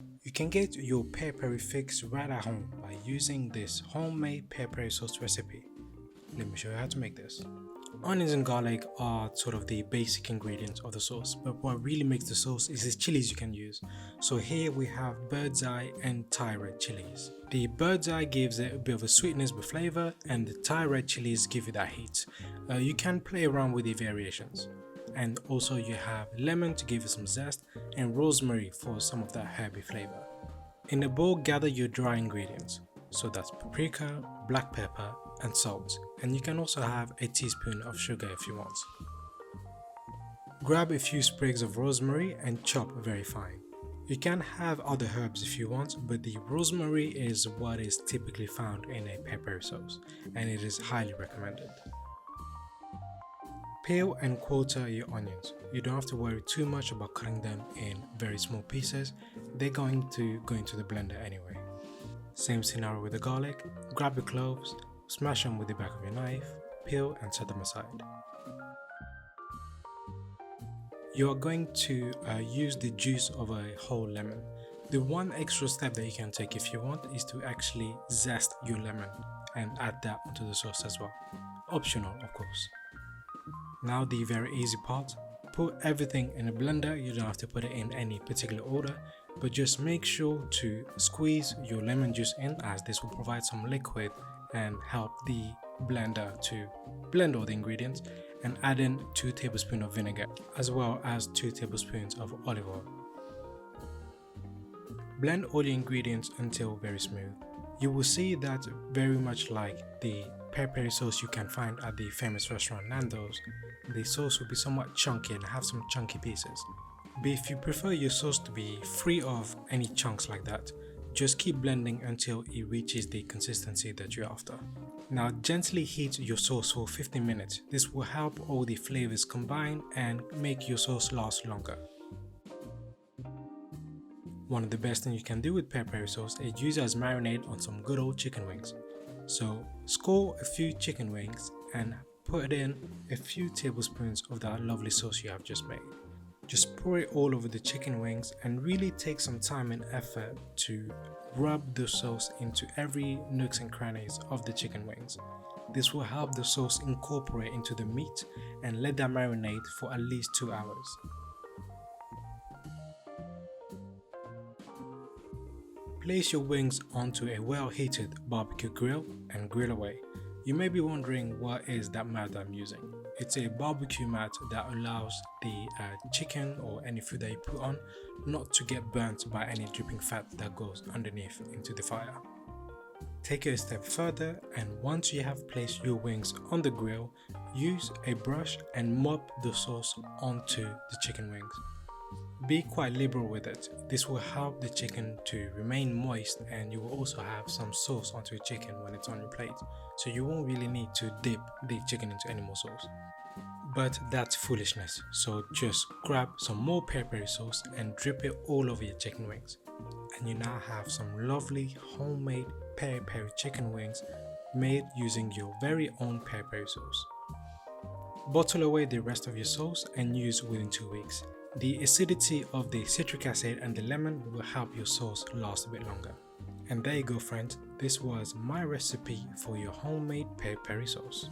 You can get your peri peri fix right at home by using this homemade peri peri sauce recipe. Let me show you how to make this. Onions and garlic are sort of the basic ingredients of the sauce, but what really makes the sauce is the chilies you can use. So here we have bird's eye and Thai red chilies. The bird's eye gives it a bit of a sweetness with flavor, and the Thai red chilies give you that heat. You can play around with the variations. And also you have lemon to give it some zest, and rosemary for some of that herby flavor. In a bowl, gather your dry ingredients. So that's paprika, black pepper and salt, and you can also have a teaspoon of sugar if you want. Grab a few sprigs of rosemary and chop very fine. You can have other herbs if you want, but the rosemary is what is typically found in a pepper sauce, and it is highly recommended. Peel and quarter your onions. You don't have to worry too much about cutting them in very small pieces, they're going to go into the blender anyway. Same scenario with the garlic. Grab the cloves, smash them with the back of your knife, peel and set them aside. You are going to use the juice of a whole lemon. The one extra step that you can take if you want is to actually zest your lemon and add that onto the sauce as well. Optional, of course. Now the very easy part. Put everything in a blender. You don't have to put it in any particular order, but just make sure to squeeze your lemon juice in, as this will provide some liquid and help the blender to blend all the ingredients, and add in 2 tablespoons of vinegar as well as 2 tablespoons of olive oil. Blend all the ingredients until very smooth. You will see that very much like the peri peri sauce you can find at the famous restaurant Nando's, the sauce will be somewhat chunky and have some chunky pieces. But if you prefer your sauce to be free of any chunks like that, just keep blending until it reaches the consistency that you're after. Now gently heat your sauce for 15 minutes. This will help all the flavors combine and make your sauce last longer. One of the best things you can do with peri peri sauce is use it as marinade on some good old chicken wings. So score a few chicken wings and put in a few tablespoons of that lovely sauce you have just made. Just pour it all over the chicken wings and really take some time and effort to rub the sauce into every nooks and crannies of the chicken wings. This will help the sauce incorporate into the meat and let that marinate for at least 2 hours. Place your wings onto a well-heated barbecue grill and grill away. You may be wondering, what is that mat I'm using? It's a barbecue mat that allows the chicken or any food that you put on not to get burnt by any dripping fat that goes underneath into the fire. Take it a step further, and once you have placed your wings on the grill, use a brush and mop the sauce onto the chicken wings. Be quite liberal with it. This will help the chicken to remain moist, and you will also have some sauce onto your chicken when it's on your plate, so you won't really need to dip the chicken into any more sauce. But that's foolishness, so just grab some more peri peri sauce and drip it all over your chicken wings, and you now have some lovely homemade peri peri chicken wings made using your very own peri peri sauce. Bottle away the rest of your sauce and use within 2 weeks. The acidity of the citric acid and the lemon will help your sauce last a bit longer. And there you go, friends, this was my recipe for your homemade peri peri sauce.